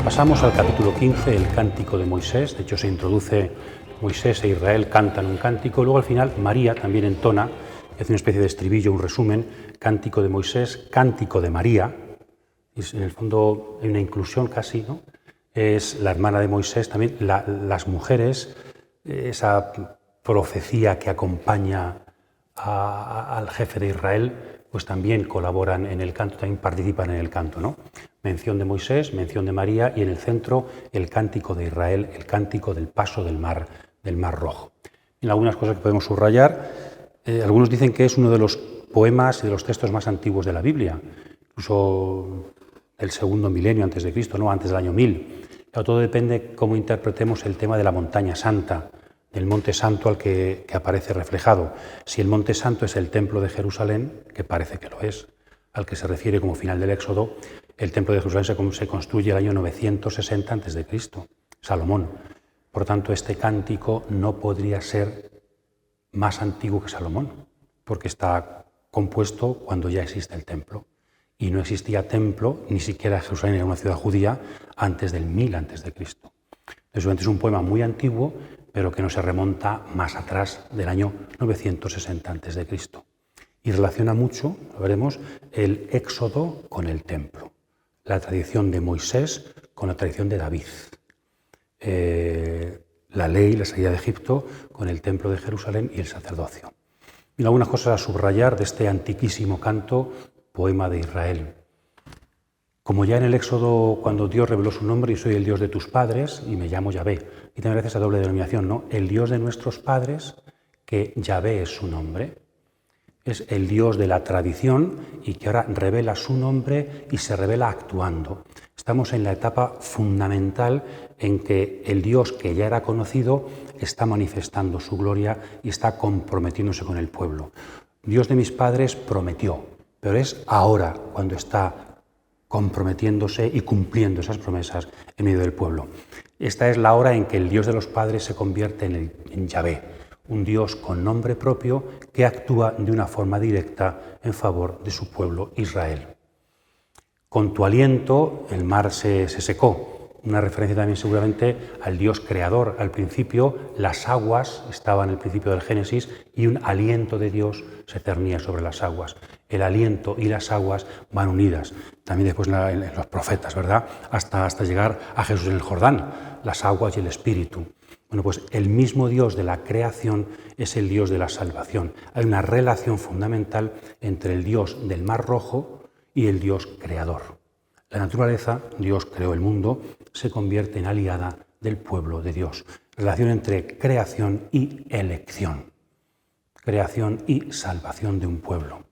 Pasamos al capítulo 15, el cántico de Moisés. De hecho, se introduce Moisés e Israel cantan un cántico. Luego, al final, María también entona, hace una especie de estribillo, un resumen, cántico de Moisés, cántico de María. En el fondo hay una inclusión casi, ¿no? Es la hermana de Moisés, también las mujeres, esa profecía que acompaña al jefe de Israel, pues también colaboran en el canto, también participan en el canto, ¿no? Mención de Moisés, mención de María y en el centro el cántico de Israel, el cántico del paso del Mar Rojo. En algunas cosas que podemos subrayar, algunos dicen que es uno de los poemas y de los textos más antiguos de la Biblia, incluso del segundo milenio antes de Cristo, no antes del año 1000. Pero todo depende cómo interpretemos el tema de la montaña santa, del monte santo al que aparece reflejado. Si el monte santo es el templo de Jerusalén, que parece que lo es, al que se refiere como final del Éxodo, el templo de Jerusalén se construye el año 960 a.C., Salomón. Por tanto, este cántico no podría ser más antiguo que Salomón, porque está compuesto cuando ya existe el templo. Y no existía templo, ni siquiera Jerusalén era una ciudad judía, antes del 1000 a.C. Entonces, es un poema muy antiguo, pero que no se remonta más atrás del año 960 a.C. Y relaciona mucho, lo veremos, el Éxodo con el templo. La tradición de Moisés con la tradición de David. La ley, la salida de Egipto, con el templo de Jerusalén y el sacerdocio. Y algunas cosas a subrayar de este antiquísimo canto, poema de Israel. Como ya en el Éxodo, cuando Dios reveló su nombre, y soy el Dios de tus padres, y me llamo Yahvé. Y también hace esa doble denominación, ¿no? El Dios de nuestros padres, que Yahvé es su nombre. Es el Dios de la tradición y que ahora revela su nombre y se revela actuando. Estamos en la etapa fundamental en que el Dios que ya era conocido está manifestando su gloria y está comprometiéndose con el pueblo. Dios de mis padres prometió, pero es ahora cuando está comprometiéndose y cumpliendo esas promesas en medio del pueblo. Esta es la hora en que el Dios de los padres se convierte en Yahvé. Un Dios con nombre propio que actúa de una forma directa en favor de su pueblo Israel. Con tu aliento el mar se secó. Una referencia también seguramente al Dios creador. Al principio las aguas estaban en el principio del Génesis y un aliento de Dios se cernía sobre las aguas. El aliento y las aguas van unidas. También después en los profetas, ¿verdad? Hasta llegar a Jesús en el Jordán, las aguas y el Espíritu. Bueno, pues el mismo Dios de la creación es el Dios de la salvación. Hay una relación fundamental entre el Dios del Mar Rojo y el Dios creador. La naturaleza, Dios creó el mundo, se convierte en aliada del pueblo de Dios. Relación entre creación y elección. Creación y salvación de un pueblo.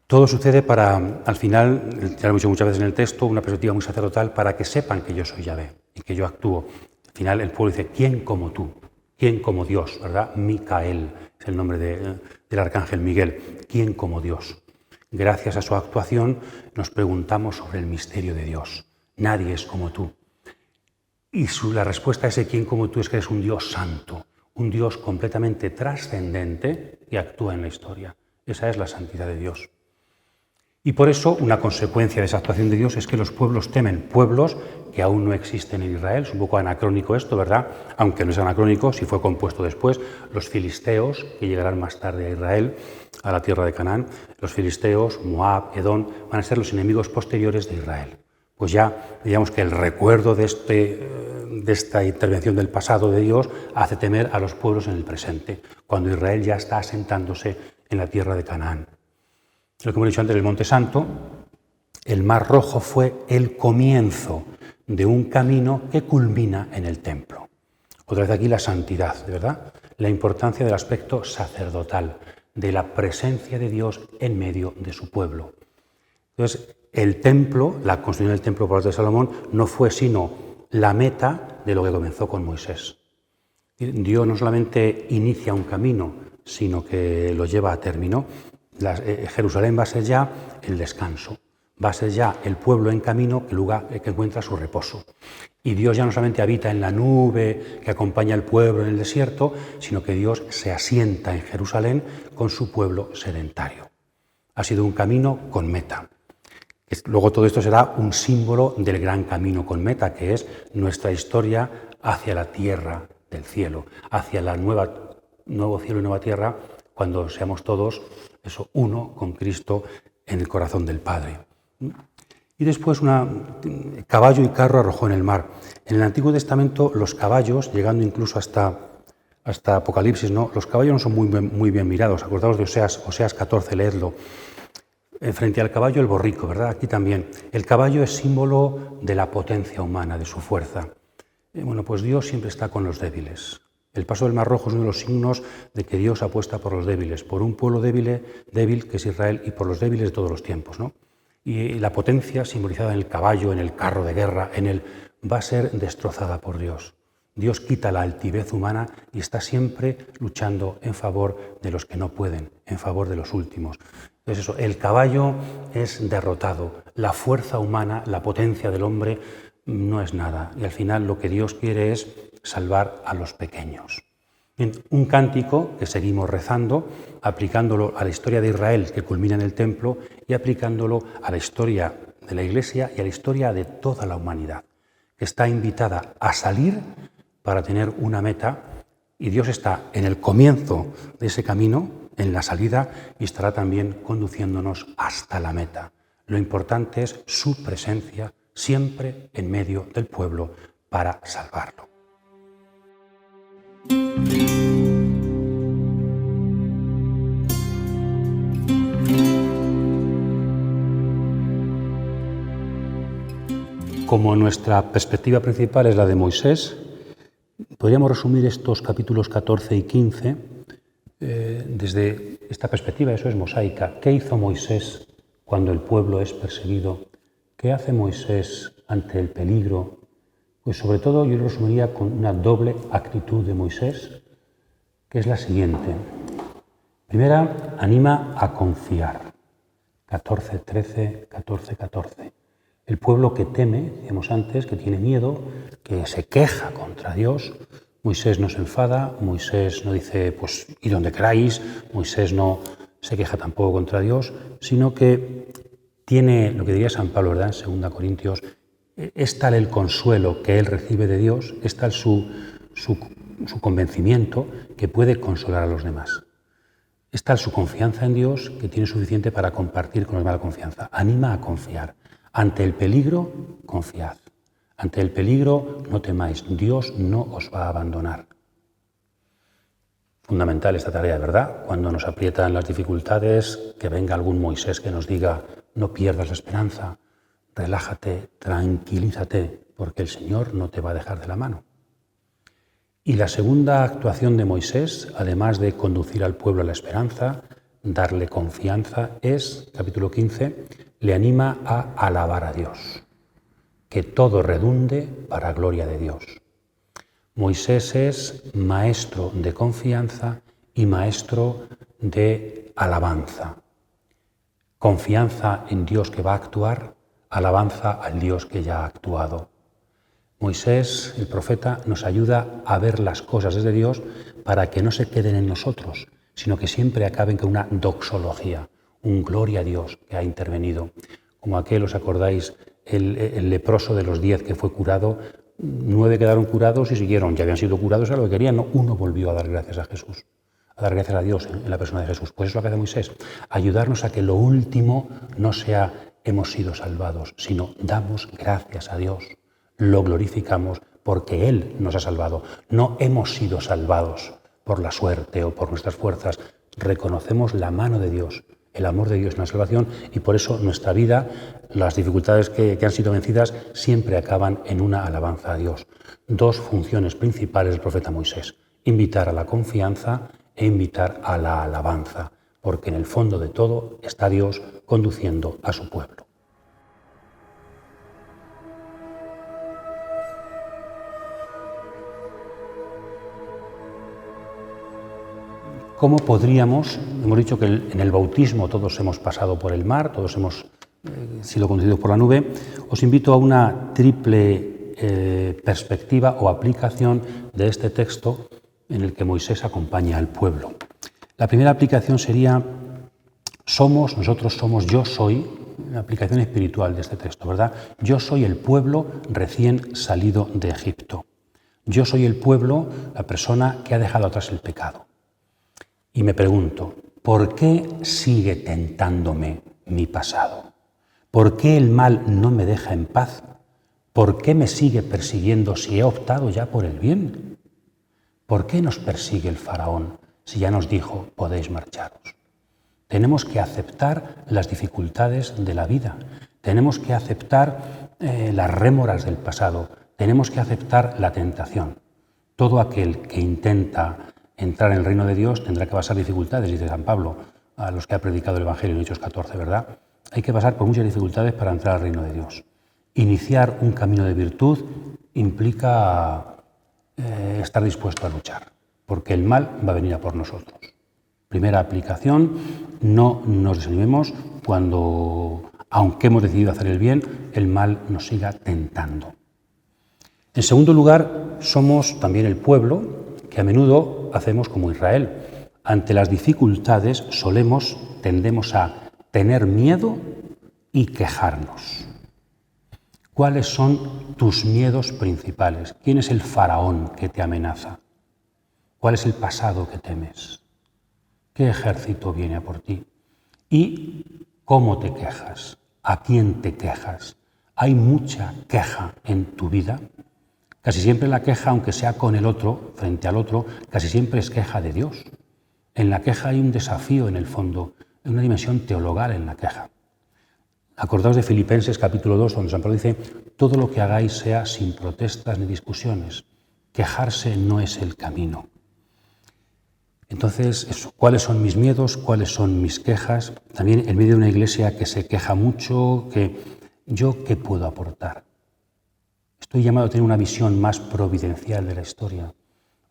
Todo sucede para, al final, ya lo he dicho muchas veces en el texto, una perspectiva muy sacerdotal para que sepan que yo soy Yahvé y que yo actúo. Al final el pueblo dice, ¿quién como tú? ¿Quién como Dios? ¿Verdad? Micael es el nombre del arcángel Miguel. ¿Quién como Dios? Gracias a su actuación nos preguntamos sobre el misterio de Dios. Nadie es como tú. Y la respuesta a ese quién como tú es que eres un Dios santo, un Dios completamente trascendente que actúa en la historia. Esa es la santidad de Dios. Y por eso una consecuencia de esa actuación de Dios es que los pueblos temen, pueblos que aún no existen en Israel. Es un poco anacrónico esto, ¿verdad? Aunque no es anacrónico, si fue compuesto después, los filisteos, que llegarán más tarde a Israel, a la tierra de Canaán. Los filisteos, Moab, Edom, van a ser los enemigos posteriores de Israel. Pues ya, digamos que el recuerdo de esta intervención del pasado de Dios hace temer a los pueblos en el presente, cuando Israel ya está asentándose en la tierra de Canaán. Lo que hemos dicho antes, el Monte Santo, el Mar Rojo fue el comienzo de un camino que culmina en el templo. Otra vez aquí la santidad, ¿de verdad? La importancia del aspecto sacerdotal, de la presencia de Dios en medio de su pueblo. Entonces, el templo, la construcción del templo por parte de Salomón, no fue sino la meta de lo que comenzó con Moisés. Dios no solamente inicia un camino, sino que lo lleva a término. Jerusalén va a ser ya el descanso, va a ser ya el pueblo en camino, el lugar que encuentra su reposo. Y Dios ya no solamente habita en la nube que acompaña al pueblo en el desierto, sino que Dios se asienta en Jerusalén con su pueblo sedentario. Ha sido un camino con meta. Luego todo esto será un símbolo del gran camino con meta, que es nuestra historia hacia la tierra del cielo, hacia la nuevo cielo y nueva tierra, cuando seamos todos uno con Cristo en el corazón del Padre. Y después caballo y carro arrojó en el mar. En el Antiguo Testamento los caballos, llegando incluso hasta Apocalipsis, ¿no? Los caballos no son muy bien mirados. Acordaos de Oseas 14, leedlo. Frente al caballo el borrico, ¿verdad? Aquí también. El caballo es símbolo de la potencia humana, de su fuerza. Bueno, pues Dios siempre está con los débiles. El paso del Mar Rojo es uno de los signos de que Dios apuesta por los débiles, por un pueblo débil que es Israel y por los débiles de todos los tiempos, ¿no? Y la potencia simbolizada en el caballo, en el carro de guerra, va a ser destrozada por Dios. Dios quita la altivez humana y está siempre luchando en favor de los que no pueden, en favor de los últimos. Entonces el caballo es derrotado, la fuerza humana, la potencia del hombre no es nada. Y al final lo que Dios quiere es salvar a los pequeños. Un cántico que seguimos rezando, aplicándolo a la historia de Israel que culmina en el templo y aplicándolo a la historia de la Iglesia y a la historia de toda la humanidad, que está invitada a salir para tener una meta, y Dios está en el comienzo de ese camino, en la salida, y estará también conduciéndonos hasta la meta. Lo importante es su presencia siempre en medio del pueblo para salvarlo. Como nuestra perspectiva principal es la de Moisés, podríamos resumir estos capítulos 14 y 15 desde esta perspectiva, eso es mosaica. ¿Qué hizo Moisés cuando el pueblo es perseguido? ¿Qué hace Moisés ante el peligro? Pues sobre todo yo lo resumiría con una doble actitud de Moisés, que es la siguiente. Primera, anima a confiar. 14:13, 14:14. El pueblo que teme, decíamos antes, que tiene miedo, que se queja contra Dios. Moisés no se enfada, Moisés no dice, pues, id donde queráis, Moisés no se queja tampoco contra Dios, sino que tiene lo que diría San Pablo, ¿verdad?, en 2 Corintios, es tal el consuelo que él recibe de Dios, es tal su convencimiento que puede consolar a los demás. Es tal su confianza en Dios que tiene suficiente para compartir con los demás la confianza. Anima a confiar. Ante el peligro, confiad. Ante el peligro, no temáis. Dios no os va a abandonar. Fundamental esta tarea, ¿verdad? Cuando nos aprietan las dificultades, que venga algún Moisés que nos diga, no pierdas la esperanza, relájate, tranquilízate, porque el Señor no te va a dejar de la mano. Y la segunda actuación de Moisés, además de conducir al pueblo a la esperanza, darle confianza, es, capítulo 15, le anima a alabar a Dios, que todo redunde para gloria de Dios. Moisés es maestro de confianza y maestro de alabanza. Confianza en Dios que va a actuar, alabanza al Dios que ya ha actuado. Moisés, el profeta, nos ayuda a ver las cosas desde Dios para que no se queden en nosotros, sino que siempre acaben con una doxología, un gloria a Dios que ha intervenido. Como aquel, ¿os acordáis? El leproso de los 10 que fue curado, 9 quedaron curados y siguieron, ya habían sido curados a lo que querían, no, uno volvió a dar gracias a Jesús. a dar gracias a Dios en la persona de Jesús. Pues es lo que hace Moisés, ayudarnos a que lo último no sea hemos sido salvados, sino damos gracias a Dios, lo glorificamos porque Él nos ha salvado. No hemos sido salvados por la suerte o por nuestras fuerzas, reconocemos la mano de Dios, el amor de Dios en la salvación, y por eso nuestra vida, las dificultades que han sido vencidas, siempre acaban en una alabanza a Dios. Dos funciones principales del profeta Moisés: invitar a la confianza e invitar a la alabanza, porque en el fondo de todo está Dios conduciendo a su pueblo. ¿Cómo podríamos? Hemos dicho que en el bautismo todos hemos pasado por el mar, todos hemos sido conducidos por la nube. Os invito a una triple perspectiva o aplicación de este texto en el que Moisés acompaña al pueblo. La primera aplicación sería nosotros somos, yo soy, una aplicación espiritual de este texto, ¿verdad? Yo soy el pueblo recién salido de Egipto. Yo soy el pueblo, la persona que ha dejado atrás el pecado. Y me pregunto, ¿por qué sigue tentándome mi pasado? ¿Por qué el mal no me deja en paz? ¿Por qué me sigue persiguiendo si he optado ya por el bien? ¿Por qué nos persigue el faraón si ya nos dijo, podéis marcharos? Tenemos que aceptar las dificultades de la vida, tenemos que aceptar las rémoras del pasado, tenemos que aceptar la tentación. Todo aquel que intenta entrar en el reino de Dios tendrá que pasar dificultades, dice San Pablo, a los que ha predicado el Evangelio en Hechos 14, ¿verdad? Hay que pasar por muchas dificultades para entrar al reino de Dios. Iniciar un camino de virtud implica estar dispuesto a luchar, porque el mal va a venir a por nosotros. Primera aplicación, no nos desanimemos cuando, aunque hemos decidido hacer el bien, el mal nos siga tentando. En segundo lugar, somos también el pueblo que a menudo hacemos como Israel. Ante las dificultades tendemos a tener miedo y quejarnos. ¿Cuáles son tus miedos principales? ¿Quién es el faraón que te amenaza? ¿Cuál es el pasado que temes? ¿Qué ejército viene a por ti? ¿Y cómo te quejas? ¿A quién te quejas? ¿Hay mucha queja en tu vida? Casi siempre la queja, aunque sea con el otro, frente al otro, casi siempre es queja de Dios. En la queja hay un desafío en el fondo, hay una dimensión teologal en la queja. Acordaos de Filipenses capítulo 2, donde San Pablo dice, todo lo que hagáis sea sin protestas ni discusiones. Quejarse no es el camino. Entonces, ¿cuáles son mis miedos? ¿Cuáles son mis quejas? También en medio de una iglesia que se queja mucho, ¿yo qué puedo aportar? Estoy llamado a tener una visión más providencial de la historia,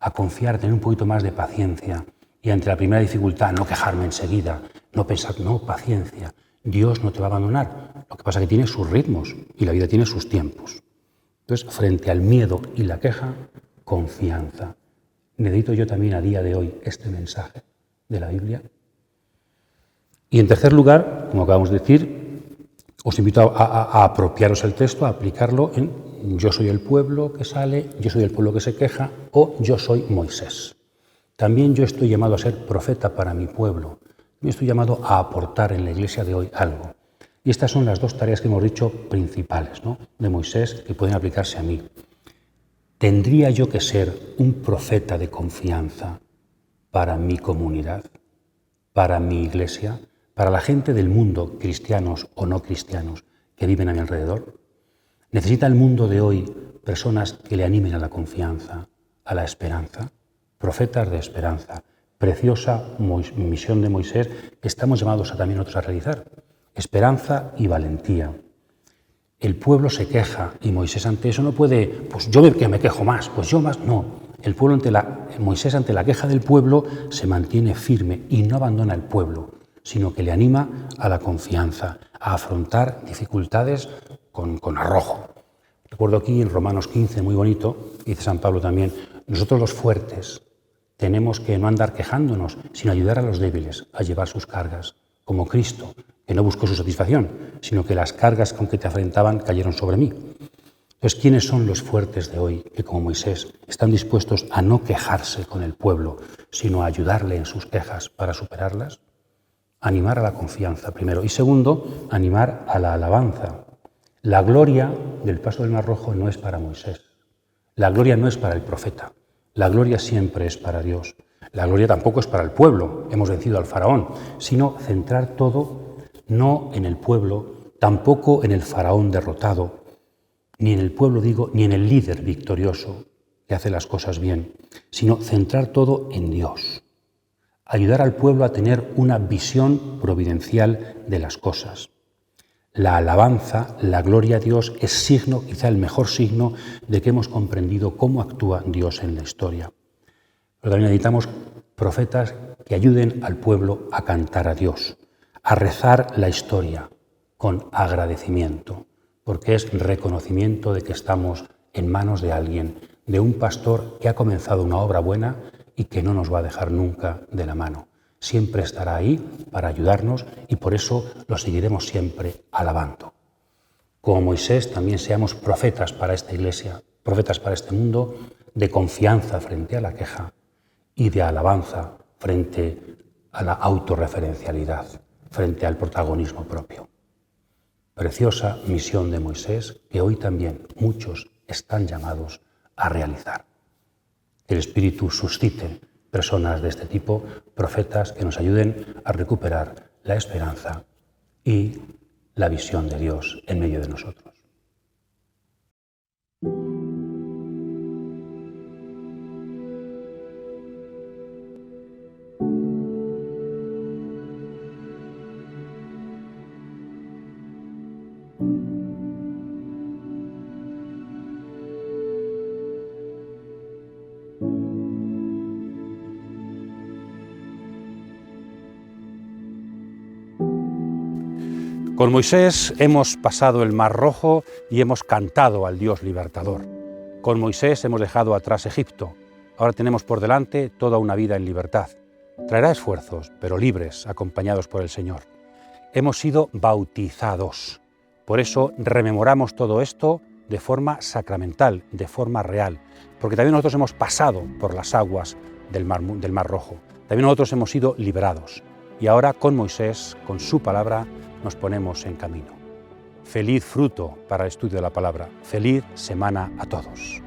a confiar, a tener un poquito más de paciencia y ante la primera dificultad no quejarme enseguida, no pensar, no, paciencia, Dios no te va a abandonar. Lo que pasa es que tiene sus ritmos y la vida tiene sus tiempos. Entonces, frente al miedo y la queja, confianza. ¿Necesito yo también a día de hoy este mensaje de la Biblia? Y en tercer lugar, como acabamos de decir, os invito a apropiaros el texto, a aplicarlo en yo soy el pueblo que sale, yo soy el pueblo que se queja o yo soy Moisés. También yo estoy llamado a ser profeta para mi pueblo. Yo estoy llamado a aportar en la iglesia de hoy algo. Y estas son las dos tareas que hemos dicho principales, ¿no?, de Moisés, que pueden aplicarse a mí. ¿Tendría yo que ser un profeta de confianza para mi comunidad, para mi iglesia, para la gente del mundo, cristianos o no cristianos, que viven a mi alrededor? ¿Necesita el mundo de hoy personas que le animen a la confianza, a la esperanza? Profetas de esperanza. Preciosa misión de Moisés que estamos llamados a también nosotros a realizar. Esperanza y valentía. El pueblo se queja y Moisés ante eso no puede, pues yo que me quejo más, pues yo más, no. El pueblo Moisés ante la queja del pueblo se mantiene firme y no abandona el pueblo, sino que le anima a la confianza, a afrontar dificultades con arrojo. Recuerdo aquí en Romanos 15, muy bonito, dice San Pablo también, nosotros los fuertes tenemos que no andar quejándonos, sino ayudar a los débiles a llevar sus cargas, como Cristo, que no buscó su satisfacción, sino que las cargas con que te afrentaban cayeron sobre mí. Entonces, ¿quiénes son los fuertes de hoy que, como Moisés, están dispuestos a no quejarse con el pueblo, sino a ayudarle en sus quejas para superarlas? Animar a la confianza, primero. Y segundo, animar a la alabanza. La gloria del paso del Mar Rojo no es para Moisés. La gloria no es para el profeta. La gloria siempre es para Dios. La gloria tampoco es para el pueblo. Hemos vencido al faraón. Sino centrar todo no en el pueblo, tampoco en el faraón derrotado, ni en el pueblo, digo, ni en el líder victorioso que hace las cosas bien, sino centrar todo en Dios. Ayudar al pueblo a tener una visión providencial de las cosas. La alabanza, la gloria a Dios es signo, quizá el mejor signo, de que hemos comprendido cómo actúa Dios en la historia. Pero también necesitamos profetas que ayuden al pueblo a cantar a Dios, a rezar la historia con agradecimiento, porque es reconocimiento de que estamos en manos de alguien, de un pastor que ha comenzado una obra buena y que no nos va a dejar nunca de la mano. Siempre estará ahí para ayudarnos y por eso lo seguiremos siempre alabando. Como Moisés, también seamos profetas para esta iglesia, profetas para este mundo, de confianza frente a la queja y de alabanza frente a la autorreferencialidad, frente al protagonismo propio. Preciosa misión de Moisés que hoy también muchos están llamados a realizar. Que el Espíritu suscite personas de este tipo, profetas que nos ayuden a recuperar la esperanza y la visión de Dios en medio de nosotros. Con Moisés hemos pasado el Mar Rojo y hemos cantado al Dios libertador. Con Moisés hemos dejado atrás Egipto. Ahora tenemos por delante toda una vida en libertad. Traerá esfuerzos, pero libres, acompañados por el Señor. Hemos sido bautizados. Por eso rememoramos todo esto de forma sacramental, de forma real, porque también nosotros hemos pasado por las aguas del Mar Rojo. También nosotros hemos sido liberados. Y ahora con Moisés, con su palabra, nos ponemos en camino. Feliz fruto para el estudio de la palabra. Feliz semana a todos.